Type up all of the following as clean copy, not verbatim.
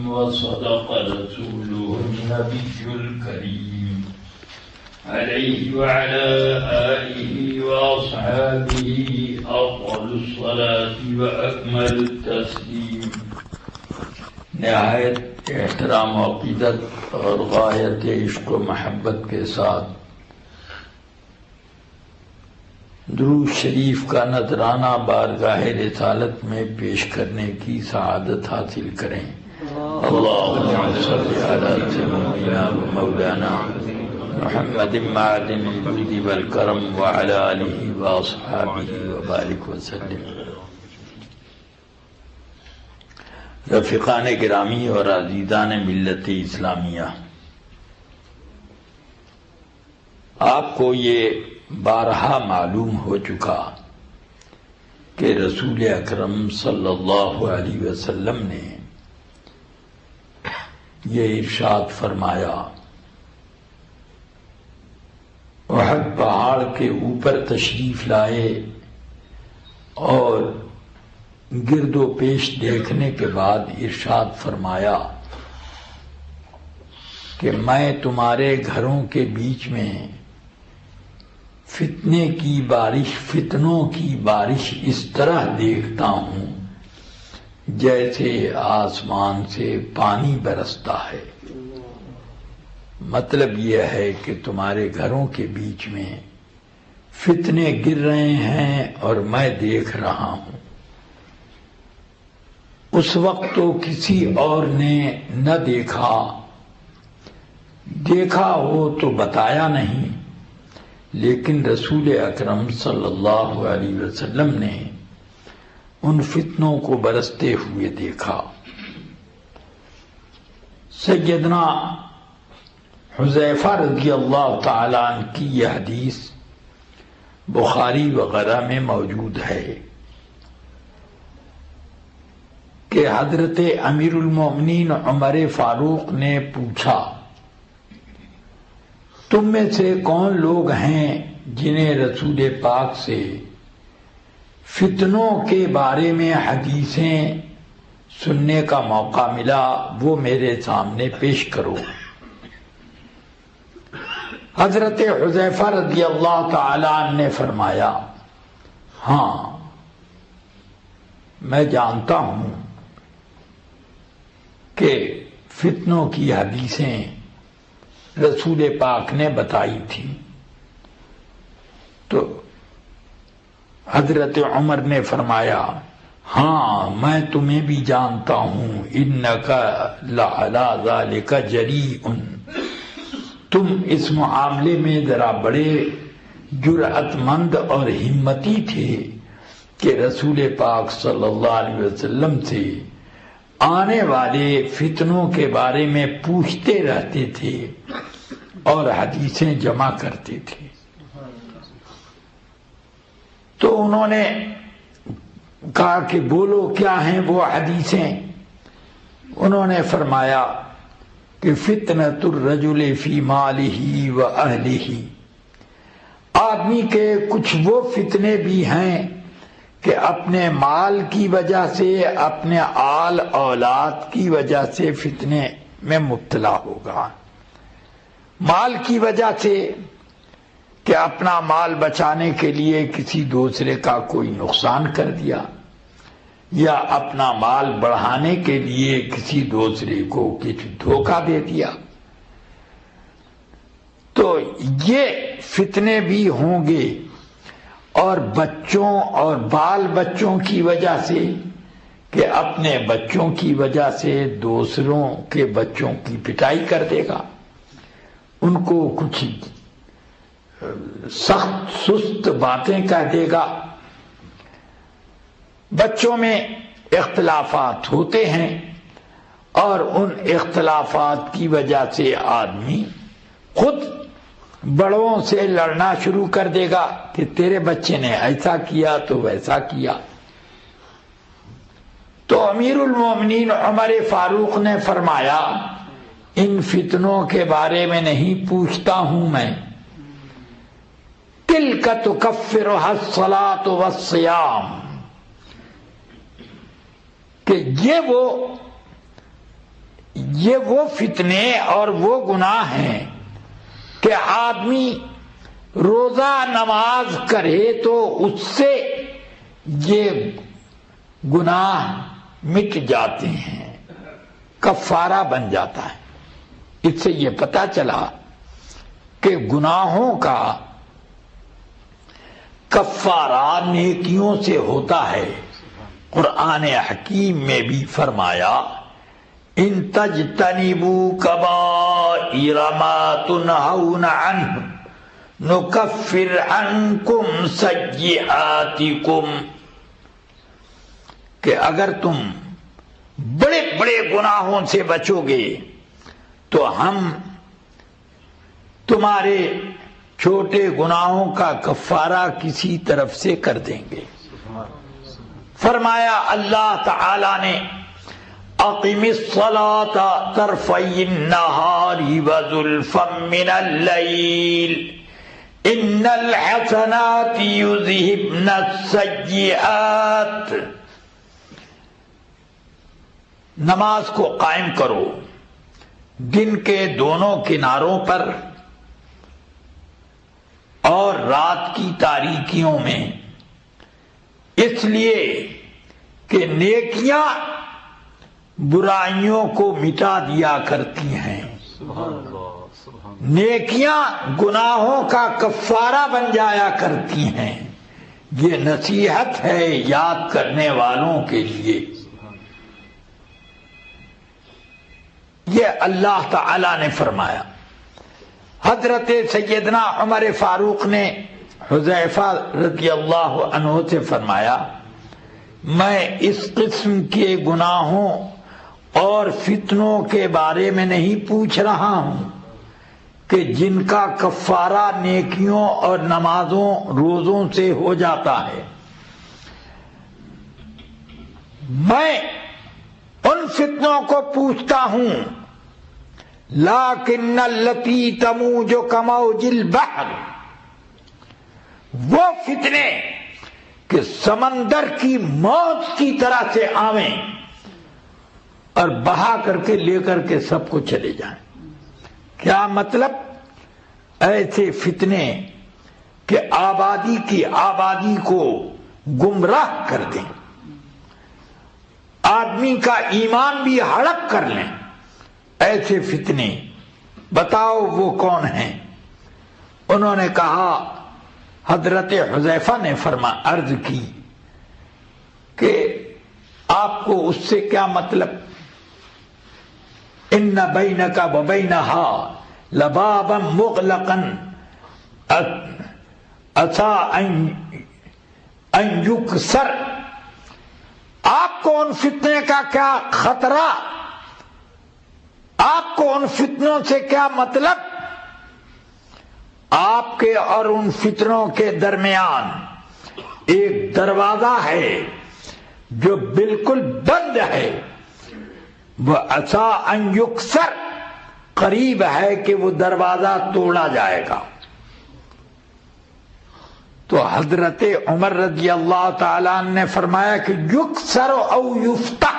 وصدق رسوله النبي الكريم عليه وعلى آله وأصحابه أفضل الصلاة وأكمل التسليم. نہایت احترام و عقیدت اور غایت عشق و محبت کے ساتھ درود شریف کا نذرانہ بارگاہ رسالت میں پیش کرنے کی سعادت حاصل کریں. اللہم صل علی سیدنا و مولانا محمد معدن الجود والکرم وعلی آلہ واصحابہ وبارک وسلم. رفیقان گرامی اور عزیزان ملت اسلامیہ، آپ کو یہ بارہا معلوم ہو چکا کہ رسول اکرم صلی اللہ علیہ وسلم نے یہ ارشاد فرمایا، احد پہاڑ کے اوپر تشریف لائے اور گرد و پیش دیکھنے کے بعد ارشاد فرمایا کہ میں تمہارے گھروں کے بیچ میں فتنوں کی بارش اس طرح دیکھتا ہوں جیسے آسمان سے پانی برستا ہے. مطلب یہ ہے کہ تمہارے گھروں کے بیچ میں فتنے گر رہے ہیں اور میں دیکھ رہا ہوں. اس وقت تو کسی اور نے نہ دیکھا ہو تو بتایا نہیں، لیکن رسول اکرم صلی اللہ علیہ وسلم نے ان فتنوں کو برستے ہوئے دیکھا. سیدنا حذیفہ رضی اللہ تعالی عنہ کی یہ حدیث بخاری وغیرہ میں موجود ہے کہ حضرت امیر المومنین عمر فاروق نے پوچھا، تم میں سے کون لوگ ہیں جنہیں رسول پاک سے فتنوں کے بارے میں حدیثیں سننے کا موقع ملا، وہ میرے سامنے پیش کرو. حضرت حذیفہ رضی اللہ تعالی عنہ نے فرمایا، ہاں میں جانتا ہوں کہ فتنوں کی حدیثیں رسول پاک نے بتائی تھی. تو حضرت عمر نے فرمایا، ہاں میں تمہیں بھی جانتا ہوں، انک لعلی ذالک جریء، تم اس معاملے میں ذرا بڑے جرأت مند اور ہمتی تھے کہ رسول پاک صلی اللہ علیہ وسلم سے آنے والے فتنوں کے بارے میں پوچھتے رہتے تھے اور حدیثیں جمع کرتے تھے. تو انہوں نے کہا کہ بولو کیا ہیں وہ حدیثیں. انہوں نے فرمایا کہ فتنۃ الرجل فی مالہ و اہلہ، آدمی کے کچھ وہ فتنے بھی ہیں کہ اپنے مال کی وجہ سے، اپنے آل اولاد کی وجہ سے فتنے میں مبتلا ہوگا. مال کی وجہ سے کہ اپنا مال بچانے کے لیے کسی دوسرے کا کوئی نقصان کر دیا، یا اپنا مال بڑھانے کے لیے کسی دوسرے کو کچھ دھوکہ دے دیا. تو یہ فتنے بھی ہوں گے، اور بچوں اور بال بچوں کی وجہ سے کہ اپنے بچوں کی وجہ سے دوسروں کے بچوں کی پٹائی کر دے گا، ان کو کچھ سخت سست باتیں کہہ دے گا. بچوں میں اختلافات ہوتے ہیں اور ان اختلافات کی وجہ سے آدمی خود بڑوں سے لڑنا شروع کر دے گا کہ تیرے بچے نے ایسا کیا تو ویسا کیا. تو امیر المومنین عمر فاروق نے فرمایا، ان فتنوں کے بارے میں نہیں پوچھتا ہوں میں. تلک تکفرها الصلاۃ والصیام، کہ یہ وہ یہ وہ فتنے اور وہ گناہ ہیں کہ آدمی روزہ نماز کرے تو اس سے یہ گناہ مٹ جاتے ہیں، کفارہ بن جاتا ہے۔ اس سے یہ پتہ چلا کہ گناہوں کا کفارہ نیکیوں سے ہوتا ہے۔ قرآن حکیم میں بھی فرمایا ان تجتنبوا کبائر ما تنہون عنہ نکفر عنکم سیئاتکم، کہ اگر تم بڑے بڑے گناہوں سے بچو گے تو ہم تمہارے چھوٹے گناہوں کا کفارہ کسی طرف سے کر دیں گے۔ فرمایا اللہ تعالی نے اقم الصلاة طرفی النہار وزلفا من اللیل ان الحسنات یذہبن السیئات، نماز کو قائم کرو دن کے دونوں کناروں پر اور رات کی تاریکیوں میں، اس لیے کہ نیکیاں برائیوں کو مٹا دیا کرتی ہیں، نیکیاں گناہوں کا کفارہ بن جایا کرتی ہیں۔ یہ نصیحت ہے یاد کرنے والوں کے لیے۔ یہ اللہ تعالی نے فرمایا۔ حضرت سیدنا عمر فاروق نے حذیفہ رضی اللہ عنہ سے فرمایا میں اس قسم کے گناہوں اور فتنوں کے بارے میں نہیں پوچھ رہا ہوں کہ جن کا کفارہ نیکیوں اور نمازوں روزوں سے ہو جاتا ہے، میں ان فتنوں کو پوچھتا ہوں لیکن التی تموج کموج البحر، وہ فتنے کہ سمندر کی موج کی طرح سے آویں اور بہا کر کے لے کر کے سب کو چلے جائیں۔ کیا مطلب؟ ایسے فتنے کہ آبادی کی آبادی کو گمراہ کر دیں، آدمی کا ایمان بھی ہڑپ کر لیں، ایسے فتنے بتاؤ وہ کون ہیں؟ انہوں نے کہا، حضرت حذیفہ نے عرض کی کہ آپ کو اس سے کیا مطلب؟ ان بینک و بینہا لبابا مغلقا عسى ان یکسر، آپ کو ان فتنے کا کیا خطرہ؟ آپ کو ان فتنوں سے کیا مطلب؟ آپ کے اور ان فتنوں کے درمیان ایک دروازہ ہے جو بالکل بند ہے، وہ عسى ان یکسر، قریب ہے کہ وہ دروازہ توڑا جائے گا۔ تو حضرت عمر رضی اللہ تعالیٰ عنہ نے فرمایا کہ یکسر او یفتح،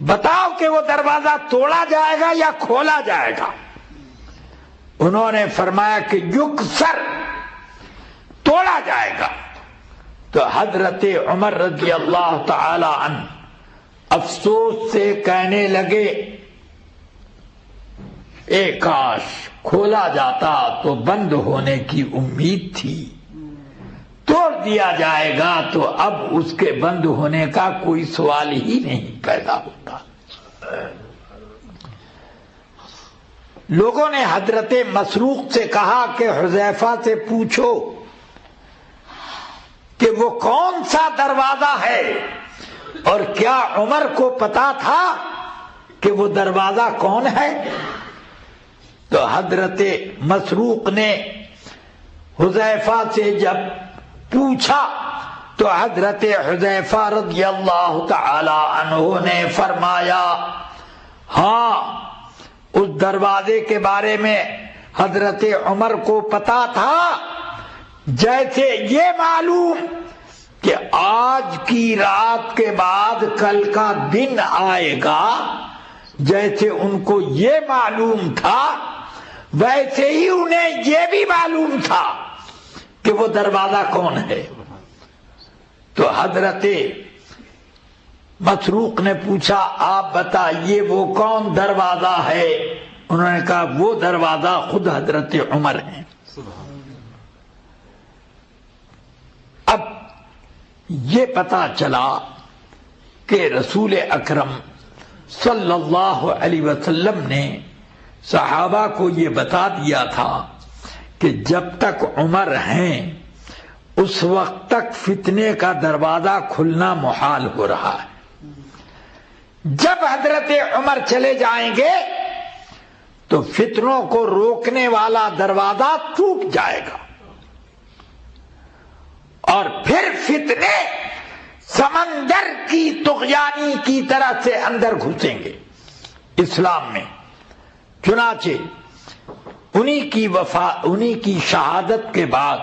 بتاؤ کہ وہ دروازہ توڑا جائے گا یا کھولا جائے گا؟ انہوں نے فرمایا کہ یکسر، توڑا جائے گا۔ تو حضرت عمر رضی اللہ تعالی عنہ افسوس سے کہنے لگے اے کاش کھولا جاتا تو بند ہونے کی امید تھی، توڑ دیا جائے گا تو اب اس کے بند ہونے کا کوئی سوال ہی نہیں پیدا ہوتا۔ لوگوں نے حضرت مسروق سے کہا کہ حذیفہ سے پوچھو کہ وہ کون سا دروازہ ہے، اور کیا عمر کو پتا تھا کہ وہ دروازہ کون ہے؟ تو حضرت مسروق نے حذیفہ سے جب پوچھا تو حضرت حذیفہ رضی اللہ تعالی عنہ نے فرمایا ہاں، اس دروازے کے بارے میں حضرت عمر کو پتا تھا، جیسے یہ معلوم کہ آج کی رات کے بعد کل کا دن آئے گا، جیسے ان کو یہ معلوم تھا ویسے ہی انہیں یہ بھی معلوم تھا کہ وہ دروازہ کون ہے۔ تو حضرت مسروق نے پوچھا آپ بتائیے وہ کون دروازہ ہے؟ انہوں نے کہا وہ دروازہ خود حضرت عمر ہیں۔ اب یہ پتا چلا کہ رسول اکرم صلی اللہ علیہ وسلم نے صحابہ کو یہ بتا دیا تھا کہ جب تک عمر ہیں اس وقت تک فتنے کا دروازہ کھلنا محال ہو رہا ہے، جب حضرت عمر چلے جائیں گے تو فتنوں کو روکنے والا دروازہ ٹوٹ جائے گا اور پھر فتنے سمندر کی طغیانی کی طرح سے اندر گھسیں گے اسلام میں۔ چنانچہ انہی کی شہادت کے بعد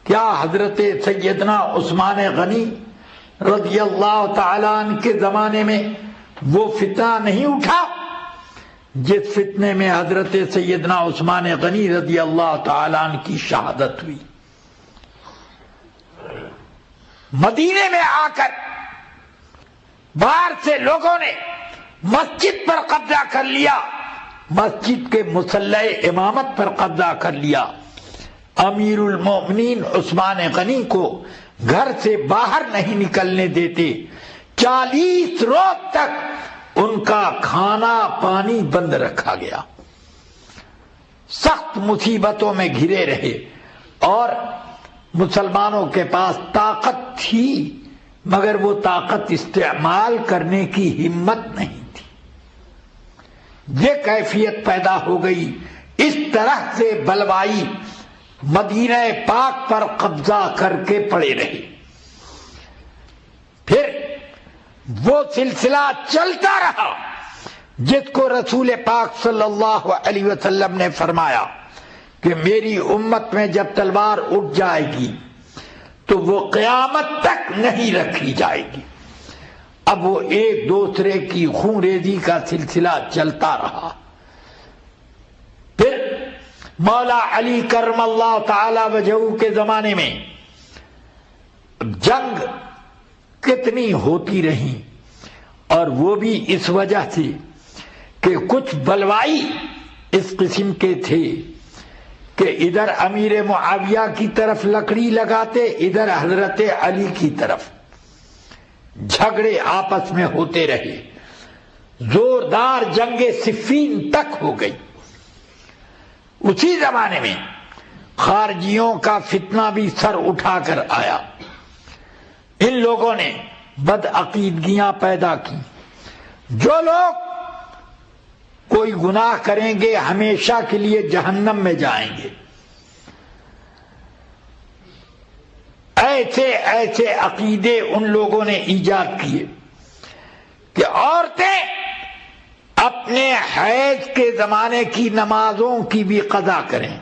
کیا حضرت سیدنا عثمان غنی رضی اللہ تعالیٰ عنہ کے زمانے میں وہ فتنہ نہیں اٹھا جس فتنے میں حضرت سیدنا عثمان غنی رضی اللہ تعالیٰ عنہ کی شہادت ہوئی؟ مدینے میں آ کر باہر سے لوگوں نے مسجد پر قبضہ کر لیا، مسجد کے مصلی امامت پر قبضہ کر لیا، امیر المومنین عثمان غنی کو گھر سے باہر نہیں نکلنے دیتے، 40 روز تک ان کا کھانا پانی بند رکھا گیا، سخت مصیبتوں میں گھرے رہے اور مسلمانوں کے پاس طاقت تھی مگر وہ طاقت استعمال کرنے کی ہمت نہیں تھی۔ یہ کیفیت پیدا ہو گئی، اس طرح سے بلوائی مدینہ پاک پر قبضہ کر کے پڑے رہے۔ پھر وہ سلسلہ چلتا رہا جس کو رسول پاک صلی اللہ علیہ وسلم نے فرمایا کہ میری امت میں جب تلوار اٹھ جائے گی تو وہ قیامت تک نہیں رکھی جائے گی۔ اب وہ ایک دوسرے کی خون ریزی کا سلسلہ چلتا رہا۔ پھر مولا علی کرم اللہ تعالی وجہہ کے زمانے میں جنگ کتنی ہوتی رہی، اور وہ بھی اس وجہ سے کہ کچھ بلوائی اس قسم کے تھے کہ ادھر امیر معاویہ کی طرف لکڑی لگاتے، ادھر حضرت علی کی طرف، جھگڑے آپس میں ہوتے رہے، زوردار جنگ صفین تک ہو گئی۔ اسی زمانے میں خارجیوں کا فتنہ بھی سر اٹھا کر آیا، ان لوگوں نے بدعقیدگیاں پیدا کی، جو لوگ کوئی گناہ کریں گے ہمیشہ کے لیے جہنم میں جائیں گے، ایسے ایسے عقیدے ان لوگوں نے ایجاد کیے کہ عورتیں اپنے حیض کے زمانے کی نمازوں کی بھی قضا کریں،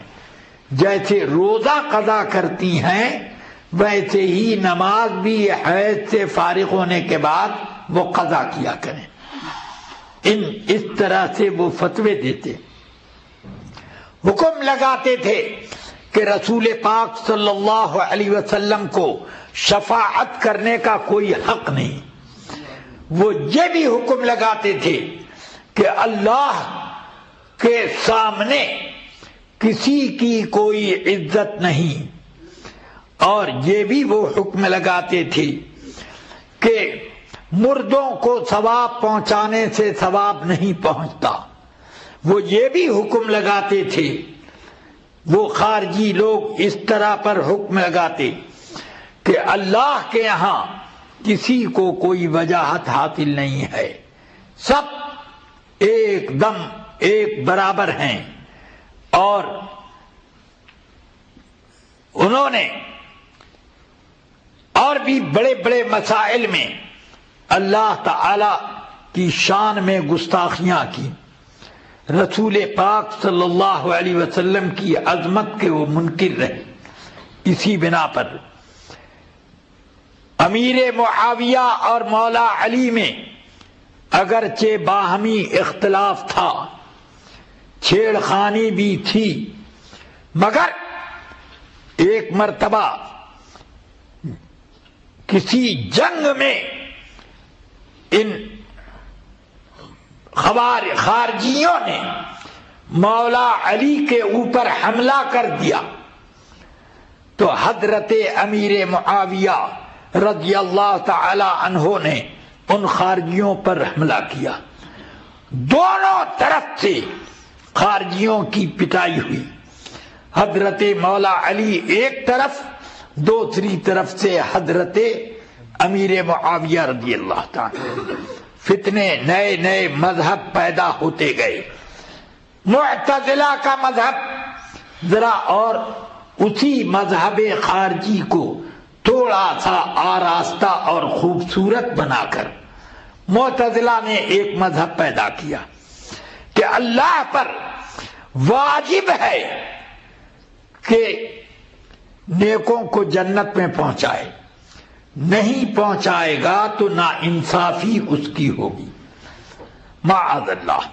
جیسے روزہ قضا کرتی ہیں ویسے ہی نماز بھی حیض سے فارغ ہونے کے بعد وہ قضا کیا کریں۔ اس طرح سے وہ فتوے دیتے، حکم لگاتے تھے کہ رسول پاک صلی اللہ علیہ وسلم کو شفاعت کرنے کا کوئی حق نہیں۔ وہ یہ بھی حکم لگاتے تھے کہ اللہ کے سامنے کسی کی کوئی عزت نہیں، اور یہ بھی وہ حکم لگاتے تھے کہ مردوں کو ثواب پہنچانے سے ثواب نہیں پہنچتا۔ وہ یہ بھی حکم لگاتے تھے، وہ خارجی لوگ اس طرح پر حکم لگاتے کہ اللہ کے یہاں کسی کو کوئی وجاہت حاصل نہیں ہے، سب ایک دم ایک برابر ہیں، اور انہوں نے اور بھی بڑے بڑے مسائل میں اللہ تعالی کی شان میں گستاخیاں کی، رسول پاک صلی اللہ علیہ وسلم کی عظمت کے وہ منکر رہے۔ اسی بنا پر امیر معاویہ اور مولا علی میں اگرچہ باہمی اختلاف تھا، چھیڑ خانی بھی تھی، مگر ایک مرتبہ کسی جنگ میں ان خارجیوں نے مولا علی کے اوپر حملہ کر دیا تو حضرت امیر معاویہ رضی اللہ تعالی عنہ نے ان خارجیوں پر حملہ کیا۔ دونوں طرف سے خارجیوں کی پٹائی ہوئی، حضرت مولا علی ایک طرف، دوسری طرف سے حضرت امیر معاویہ رضی اللہ تعالی۔ فتنے نئے نئے مذہب پیدا ہوتے گئے، معتزلہ کا مذہب ذرا اور اسی مذہب خارجی کو تھوڑا سا آراستہ اور خوبصورت بنا کر معتزلہ نے ایک مذہب پیدا کیا کہ اللہ پر واجب ہے کہ نیکوں کو جنت میں پہنچائے، نہیں پہنچائے گا تو نا انصافی اس کی ہوگی۔ معاذ اللہ،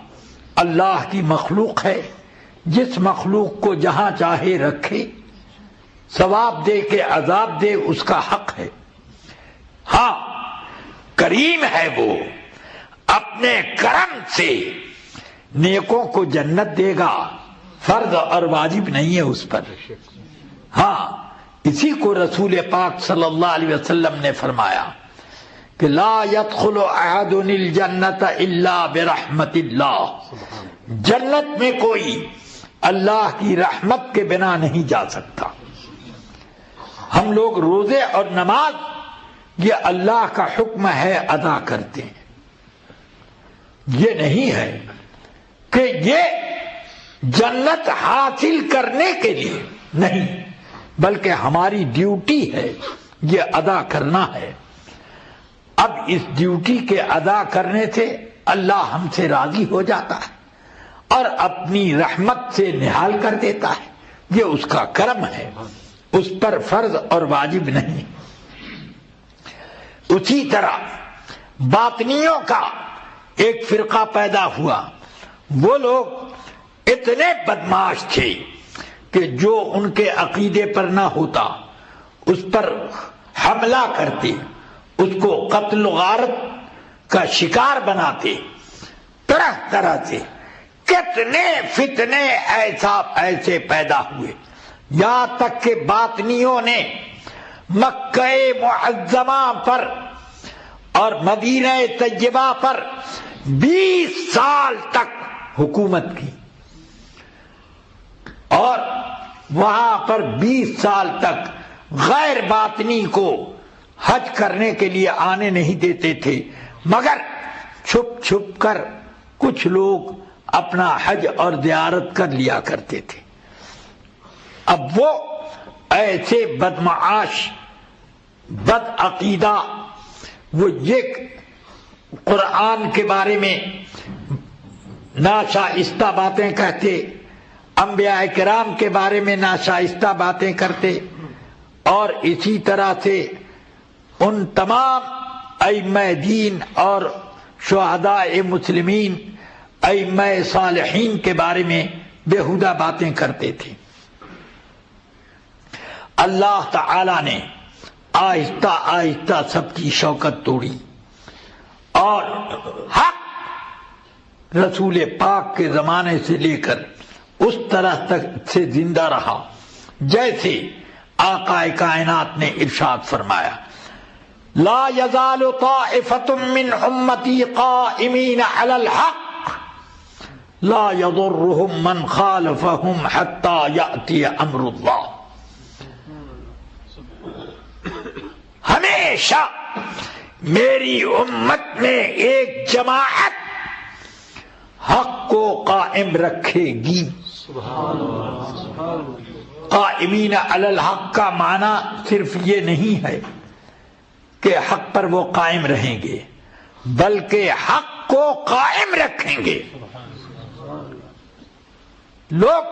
اللہ کی مخلوق ہے، جس مخلوق کو جہاں چاہے رکھے، ثواب دے کے عذاب دے، اس کا حق ہے۔ ہاں کریم ہے، وہ اپنے کرم سے نیکوں کو جنت دے گا، فرض اور واجب نہیں ہے اس پر۔ ہاں اسی کو رسول پاک صلی اللہ علیہ وسلم نے فرمایا کہ لا يدخل احد الجنت الا برحمت اللہ، جنت میں کوئی اللہ کی رحمت کے بنا نہیں جا سکتا۔ ہم لوگ روزے اور نماز یہ اللہ کا حکم ہے ادا کرتے ہیں، یہ نہیں ہے کہ یہ جنت حاصل کرنے کے لیے نہیں، بلکہ ہماری ڈیوٹی ہے، یہ ادا کرنا ہے۔ اب اس ڈیوٹی کے ادا کرنے سے اللہ ہم سے راضی ہو جاتا ہے اور اپنی رحمت سے نہال کر دیتا ہے، یہ اس کا کرم ہے، اس پر فرض اور واجب نہیں۔ اسی طرح باطنیوں کا ایک فرقہ پیدا ہوا، وہ لوگ اتنے بدمعاش تھے کہ جو ان کے عقیدے پر نہ ہوتا اس پر حملہ کرتے، اس کو قتل و غارت کا شکار بناتے، طرح طرح سے کتنے فتنے ایسے پیدا ہوئے، یہاں تک کہ باطنیوں نے مکہ معظمہ پر اور مدینہ طیبہ پر 20 سال تک حکومت کی، اور وہاں پر 20 سال تک غیر باطنی کو حج کرنے کے لیے آنے نہیں دیتے تھے، مگر چھپ چھپ کر کچھ لوگ اپنا حج اور زیارت کر لیا کرتے تھے۔ اب وہ ایسے بدمعاش بد عقیدہ، وہ یہ قرآن کے بارے میں ناشائستہ باتیں کہتے، انبیاء کرام کے بارے میں ناشائستہ باتیں کرتے، اور اسی طرح سے ان تمام ائمہ دین اور شہداء مسلمین، ائمہ صالحین کے بارے میں بیہودہ باتیں کرتے تھے۔ اللہ تعالی نے آہستہ آہستہ سب کی شوکت توڑی، اور حق رسول پاک کے زمانے سے لے کر اس طرح تک سے زندہ رہا جیسے آقا کائنات نے ارشاد فرمایا، لا یزال طائفۃ من امتی قائمین علی الحق لا یضرهم من خالفهم حتی یأتی امر اللہ۔ ہمیشہ میری امت میں ایک جماعت حق کو قائم رکھے گی۔ قائمین علی الحق کا معنی صرف یہ نہیں ہے کہ حق پر وہ قائم رہیں گے، بلکہ حق کو قائم رکھیں گے۔ لوگ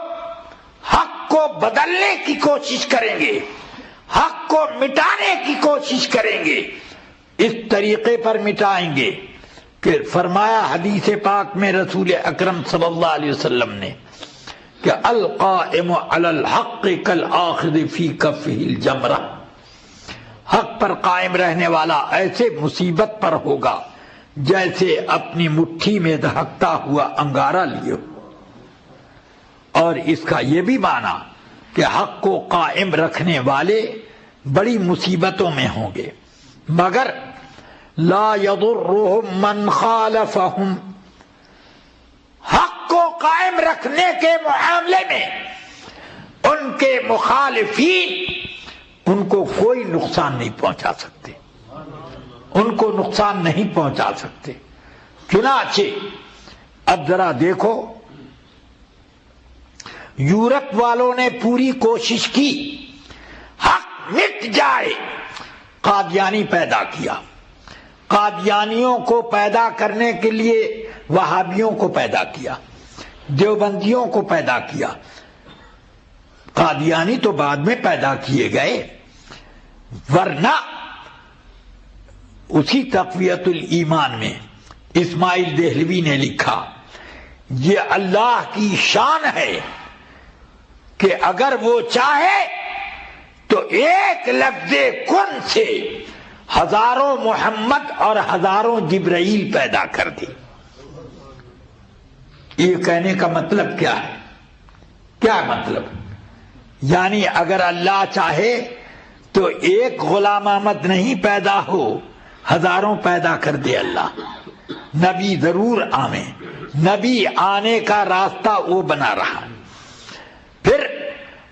حق کو بدلنے کی کوشش کریں گے، حق کو مٹانے کی کوشش کریں گے اس طریقے پر مٹائیں گے کہ فرمایا حدیث پاک میں رسول اکرم صلی اللہ علیہ وسلم نے کہ القائم علی الحق کالآخذ فی کفہ الجمرہ، حق پر قائم رہنے والا ایسے مصیبت پر ہوگا جیسے اپنی مٹھی میں دہکتا ہوا انگارہ لیے ہو۔ اور اس کا یہ بھی معنی کہ حق کو قائم رکھنے والے بڑی مصیبتوں میں ہوں گے، مگر لا یضرهم من خالفهم، حق کو قائم رکھنے کے معاملے میں ان کے مخالفین ان کو کوئی نقصان نہیں پہنچا سکتے، ان کو نقصان نہیں پہنچا سکتے۔ چنانچہ اب ذرا دیکھو، یورپ والوں نے پوری کوشش کی حق مٹ جائے، قادیانی پیدا کیا، قادیانیوں کو پیدا کرنے کے لیے وہابیوں کو پیدا کیا، دیوبندیوں کو پیدا کیا۔ قادیانی تو بعد میں پیدا کیے گئے، ورنہ اسی تقویت الایمان میں اسماعیل دہلوی نے لکھا یہ اللہ کی شان ہے کہ اگر وہ چاہے تو ایک لفظ کن سے ہزاروں محمد اور ہزاروں جبرائیل پیدا کر دی۔ یہ کہنے کا مطلب کیا ہے؟ کیا مطلب؟ یعنی اگر اللہ چاہے تو ایک غلام احمد نہیں پیدا ہو، ہزاروں پیدا کر دے اللہ۔ نبی ضرور آویں، نبی آنے کا راستہ وہ بنا رہا۔ پھر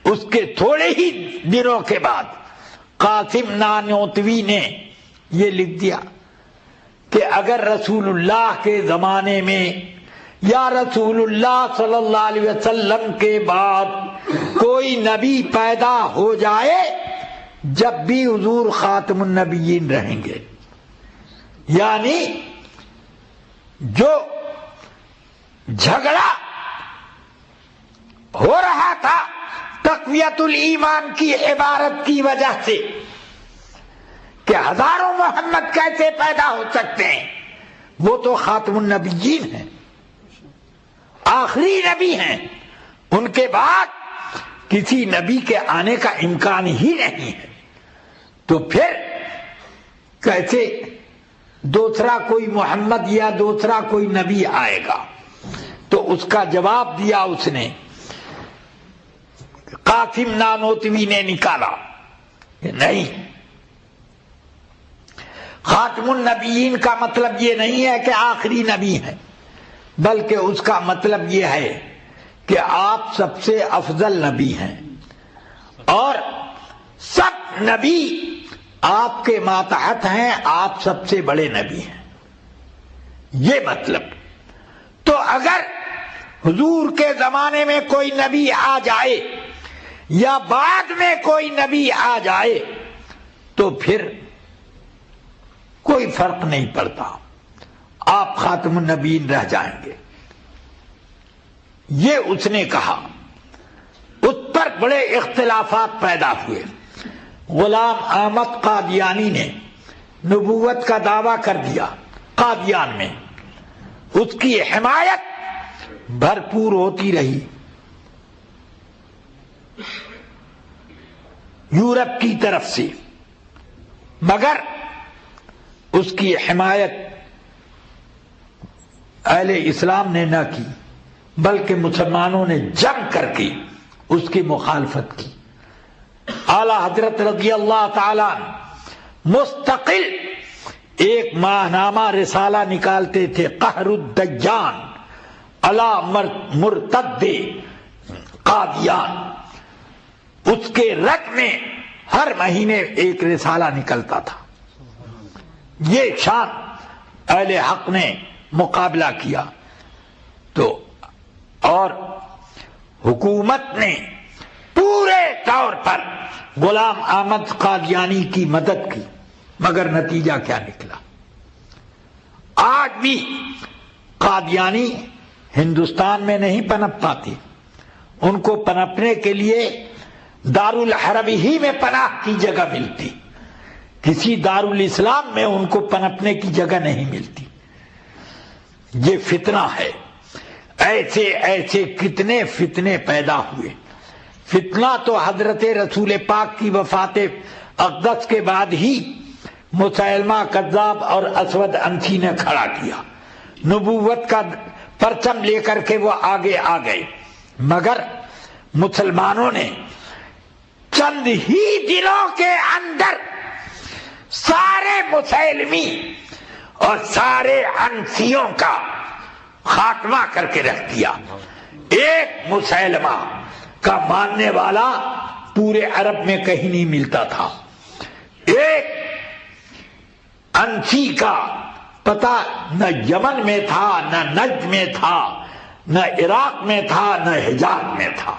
اس کے تھوڑے ہی دنوں کے بعد قاسم نانوتوی نے یہ لکھ دیا کہ اگر رسول اللہ کے زمانے میں یا رسول اللہ صلی اللہ علیہ وسلم کے بعد کوئی نبی پیدا ہو جائے، جب بھی حضور خاتم النبیین رہیں گے۔ یعنی جو جھگڑا ہو رہا تھا تقویت الایمان کی عبارت کی وجہ سے کہ ہزاروں محمد کیسے پیدا ہو سکتے ہیں، وہ تو خاتم النبیین ہیں، آخری نبی ہیں، ان کے بعد کسی نبی کے آنے کا امکان ہی نہیں ہے، تو پھر کیسے دوسرا کوئی محمد یا دوسرا کوئی نبی آئے گا؟ تو اس کا جواب دیا اس نے، قاسم نانوتوی نے نکالا کہ نہیں، خاتم النبیین کا مطلب یہ نہیں ہے کہ آخری نبی ہے، بلکہ اس کا مطلب یہ ہے کہ آپ سب سے افضل نبی ہیں اور سب نبی آپ کے ماتحت ہیں، آپ سب سے بڑے نبی ہیں، یہ مطلب۔ تو اگر حضور کے زمانے میں کوئی نبی آ جائے یا بعد میں کوئی نبی آ جائے تو پھر کوئی فرق نہیں پڑتا، آپ خاتم النبیین رہ جائیں گے، یہ اس نے کہا۔ اس پر بڑے اختلافات پیدا ہوئے۔ غلام احمد قادیانی نے نبوت کا دعویٰ کر دیا قادیان میں، اس کی حمایت بھرپور ہوتی رہی، یورپ کی طرف سے، مگر اس کی حمایت اہل اسلام نے نہ کی، بلکہ مسلمانوں نے جم کر کے اس کی مخالفت کی۔ اعلی حضرت رضی اللہ تعالی مستقل ایک ماہنامہ رسالہ نکالتے تھے، قہر الدجان علی مرتد قادیان، اس کے رد میں ہر مہینے ایک رسالہ نکلتا تھا۔ یہ شان اہل حق نے مقابلہ کیا تو، اور حکومت نے پورے طور پر غلام احمد قادیانی کی مدد کی، مگر نتیجہ کیا نکلا؟ آج بھی قادیانی ہندوستان میں نہیں پنپ پاتے، ان کو پنپنے کے لیے دارالحرب ہی میں پناہ کی جگہ ملتی، کسی دارالاسلام میں ان کو پنپنے کی جگہ نہیں ملتی۔ یہ فتنہ ہے۔ ایسے ایسے کتنے فتنے پیدا ہوئے۔ فتنہ تو حضرت رسول پاک کی وفات اقدس کے بعد ہی مسیلمہ کذاب اور اسود انسی نے کھڑا کیا، نبوت کا پرچم لے کر کے وہ آگے آ گئے، مگر مسلمانوں نے چند ہی دنوں کے اندر سارے مسیلمی اور سارے انسیوں کا خاتمہ کر کے رکھ دیا۔ ایک مسیلمہ کا ماننے والا پورے عرب میں کہیں نہیں ملتا تھا، ایک انسی کا پتہ نہ یمن میں تھا، نہ نجد میں تھا، نہ عراق میں تھا، نہ حجاز میں تھا۔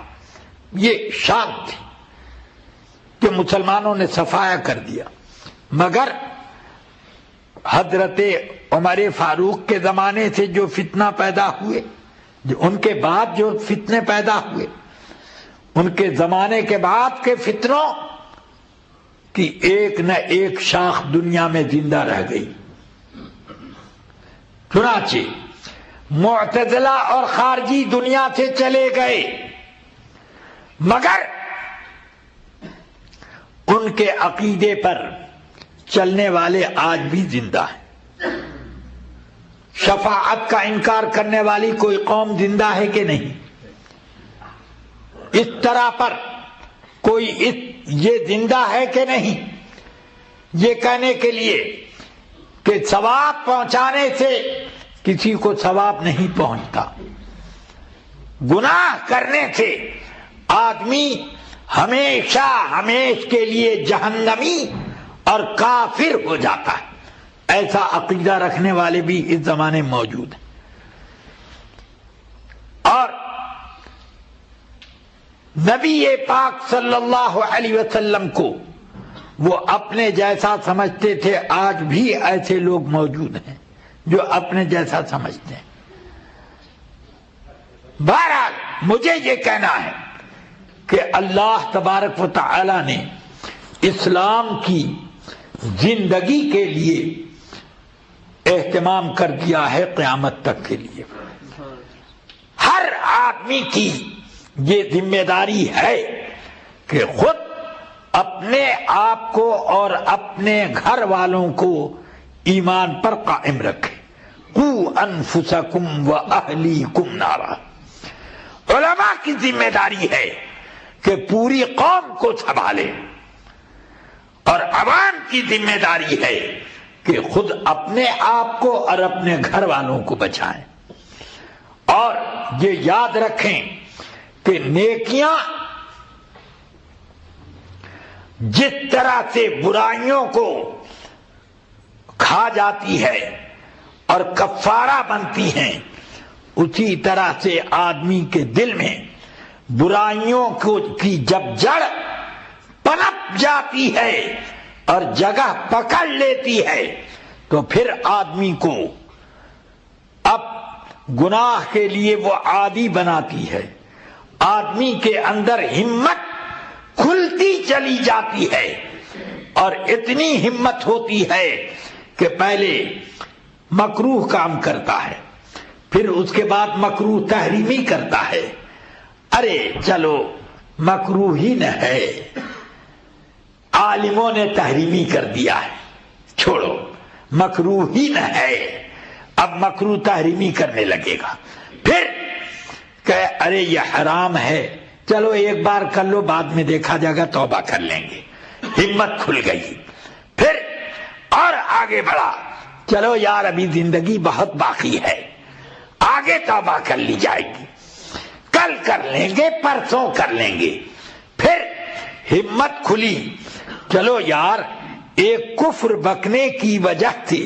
یہ شان تھی کہ مسلمانوں نے صفایا کر دیا۔ مگر حضرت عمر فاروق کے زمانے سے جو فتنہ پیدا ہوئے، ان کے بعد جو فتنے پیدا ہوئے، ان کے زمانے کے بعد کے فتنوں کی ایک نہ ایک شاخ دنیا میں زندہ رہ گئی۔ چنانچہ معتزلہ اور خارجی دنیا سے چلے گئے، مگر ان کے عقیدے پر چلنے والے آج بھی زندہ ہیں۔ شفاعت کا انکار کرنے والی کوئی قوم زندہ ہے کہ نہیں؟ اس طرح پر کوئی یہ زندہ ہے کہ نہیں؟ یہ کہنے کے لیے کہ ثواب پہنچانے سے کسی کو ثواب نہیں پہنچتا، گناہ کرنے سے آدمی ہمیشہ ہمیشہ کے لیے جہنمی اور کافر ہو جاتا ہے۔ ایسا عقیدہ رکھنے والے بھی اس زمانے میں موجود ہیں۔ اور نبی پاک صلی اللہ علیہ وسلم کو وہ اپنے جیسا سمجھتے تھے، آج بھی ایسے لوگ موجود ہیں جو اپنے جیسا سمجھتے ہیں۔ بہرحال مجھے یہ کہنا ہے کہ اللہ تبارک و تعالی نے اسلام کی زندگی کے لیے اہتمام کر دیا ہے قیامت تک کے لیے۔ ہر آدمی کی یہ ذمہ داری ہے کہ خود اپنے آپ کو اور اپنے گھر والوں کو ایمان پر قائم رکھے۔ قُوا أَنفُسَكُمْ وَأَهْلِيكُمْ نَارًا۔ علماء کی ذمہ داری ہے کہ پوری قوم کو سنبھالے، اور عوام کی ذمہ داری ہے کہ خود اپنے آپ کو اور اپنے گھر والوں کو بچائیں۔ اور یہ یاد رکھیں کہ نیکیاں جس طرح سے برائیوں کو کھا جاتی ہے اور کفارہ بنتی ہیں، اسی طرح سے آدمی کے دل میں برائیوں کی جب جڑ پنپ جاتی ہے اور جگہ پکڑ لیتی ہے تو پھر آدمی کو اب گناہ کے لیے وہ عادی بناتی ہے۔ آدمی کے اندر ہمت کھلتی چلی جاتی ہے، اور اتنی ہمت ہوتی ہے کہ پہلے مکروہ کام کرتا ہے، پھر اس کے بعد مکروہ تحریمی کرتا ہے۔ ارے چلو مکروہ ہی نہ ہے، عالموں نے تحریمی کر دیا ہے، چھوڑو مکروہ ہی نہ ہے، اب مکروہ تحریمی کرنے لگے گا، پھر کہ ارے یہ حرام ہے، چلو ایک بار کر لو بعد میں دیکھا جائے گا، توبہ کر لیں گے، ہمت کھل گئی، پھر اور آگے بڑھا، چلو یار ابھی زندگی بہت باقی ہے، آگے توبہ کر لی جائے گی، کل کر لیں گے، پرسوں کر لیں گے، پھر ہمت کھلی، چلو یار ایک کفر بکنے کی وجہ سے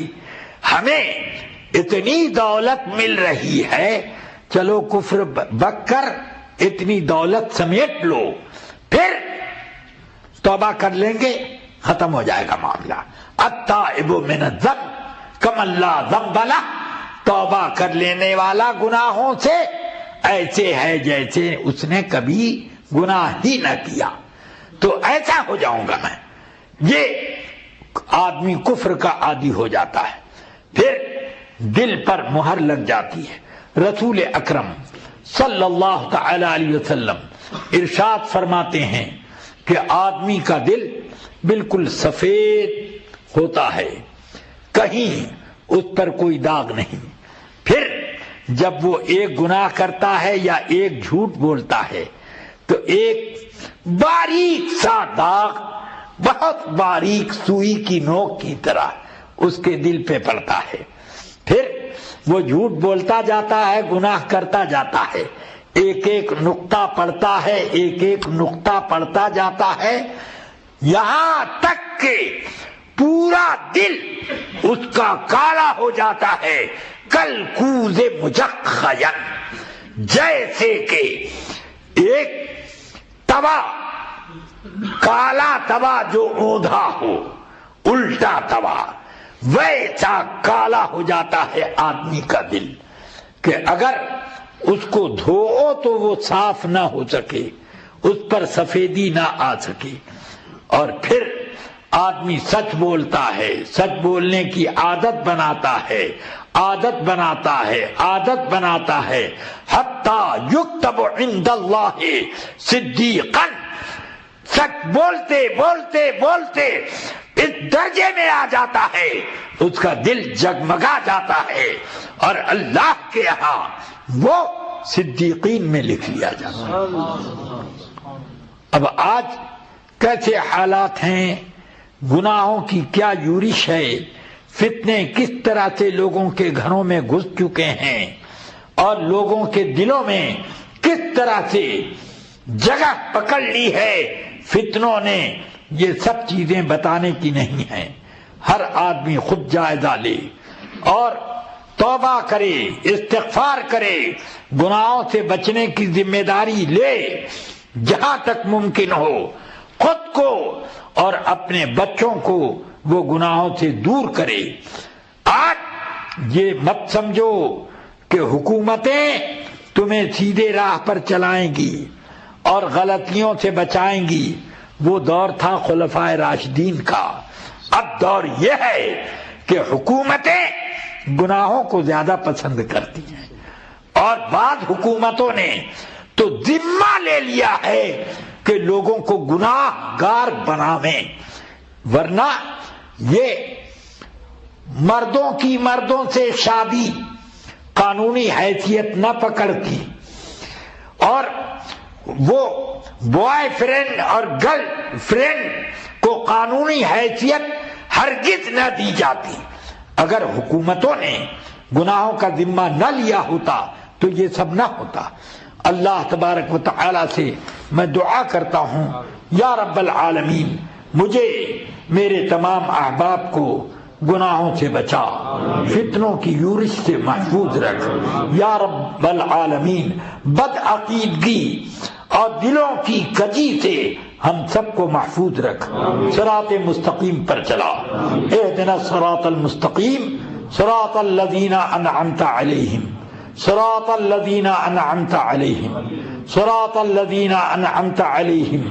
ہمیں اتنی دولت مل رہی ہے، چلو کفر بک کر اتنی دولت سمیٹ لو، پھر توبہ کر لیں گے، ختم ہو جائے گا معاملہ۔ التائب من الذنب کمن لا ذنب لہ، توبہ کر لینے والا گناہوں سے ایسے ہے جیسے اس نے کبھی گناہ ہی نہ کیا۔ تو ایسا ہو جاؤں گا میں. یہ آدمی کفر کا عادی ہو جاتا ہے، پھر دل پر مہر لگ جاتی ہے. رسول اکرم صلی اللہ تعالی علیہ وسلم ارشاد فرماتے ہیں کہ آدمی کا دل بالکل سفید ہوتا ہے، کہیں اس پر کوئی داغ نہیں. پھر جب وہ ایک گناہ کرتا ہے یا ایک جھوٹ بولتا ہے تو ایک باریک سا داغ، بہت باریک سوئی کی نوک کی طرح اس کے دل پہ پڑتا ہے. پھر وہ جھوٹ بولتا جاتا ہے، گناہ کرتا جاتا ہے، ایک ایک نقطہ پڑتا ہے، ایک ایک نقطہ پڑتا جاتا ہے، یہاں تک کہ پورا دل اس کا کالا ہو جاتا ہے. کالکوز مجخین، جیسے کہ ایک توا، کالا توا جو اوندھا ہو، الٹا توا، ویسا کالا ہو جاتا ہے آدمی کا دل کہ اگر اس کو دھو تو وہ صاف نہ ہو سکے، اس پر سفیدی نہ آ سکے. اور پھر آدمی سچ بولتا ہے، سچ بولنے کی عادت بناتا ہے، عادت بناتا ہے، عادت بناتا ہے، حتی یکتب عند اللہ صدیقا. سچ بولتے بولتے بولتے اس درجے میں آ جاتا ہے، اس کا دل جگمگا جاتا ہے اور اللہ کے ہاں وہ صدیقین میں لکھ لیا جاتا ہے. اب آج کیسے حالات ہیں، گناہوں کی کیا یورش ہے، فتنے کس طرح سے لوگوں کے گھروں میں گھس چکے ہیں اور لوگوں کے دلوں میں کس طرح سے جگہ پکڑ لی ہے فتنوں نے. یہ سب چیزیں بتانے کی نہیں ہیں. ہر آدمی خود جائزہ لے اور توبہ کرے، استغفار کرے، گناہوں سے بچنے کی ذمہ داری لے، جہاں تک ممکن ہو خود کو اور اپنے بچوں کو وہ گناہوں سے دور کرے. آج یہ مت سمجھو کہ حکومتیں تمہیں سیدھے راہ پر چلائیں گی اور غلطیوں سے بچائیں گی. وہ دور تھا خلفائے راشدین کا. اب دور یہ ہے کہ حکومتیں گناہوں کو زیادہ پسند کرتی ہیں اور بعض حکومتوں نے تو ذمہ لے لیا ہے کہ لوگوں کو گناہ گار بناویں. ورنہ یہ مردوں کی مردوں سے شادی قانونی حیثیت نہ پکڑتی اور وہ بوائے فرینڈ اور گرل فرینڈ کو قانونی حیثیت ہرگز نہ دی جاتی. اگر حکومتوں نے گناہوں کا ذمہ نہ لیا ہوتا تو یہ سب نہ ہوتا. اللہ تبارک و تعالی سے میں دعا کرتا ہوں، یا رب العالمین مجھے میرے تمام احباب کو گناہوں سے بچا، فتنوں کی یورش سے محفوظ رکھ. یا رب العالمین بد عقیدگی اور دلوں کی کجی سے ہم سب کو محفوظ رکھ، صراط مستقیم پر چلا. اہدنا الصراط المستقیم صراط الذین انعمت علیہم صراط الذین انعمت علیہم صراط الذین انعمت علیہم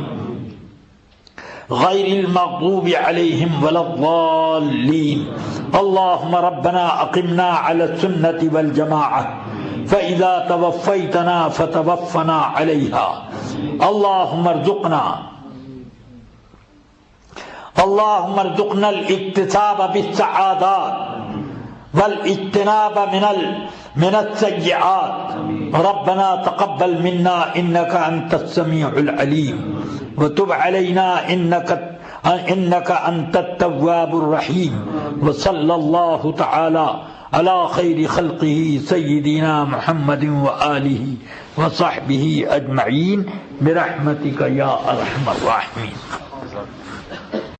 غیر المغضوب علیہم ولا الضالین. اللهم ربنا اقمنا على السنة والجماعة فإذا توفيتنا فتوفنا عليها. اللهم ارزقنا الاكتساب بالسعادات والاجتناب من السيئات. ربنا تقبل منا إنك أنت السميع العليم وتب علينا إنك أنت التواب الرحيم. وصلى الله تعالى على خير خلقه سيدنا محمد وآله وصحبه أجمعين برحمتك يا أرحم الراحمين.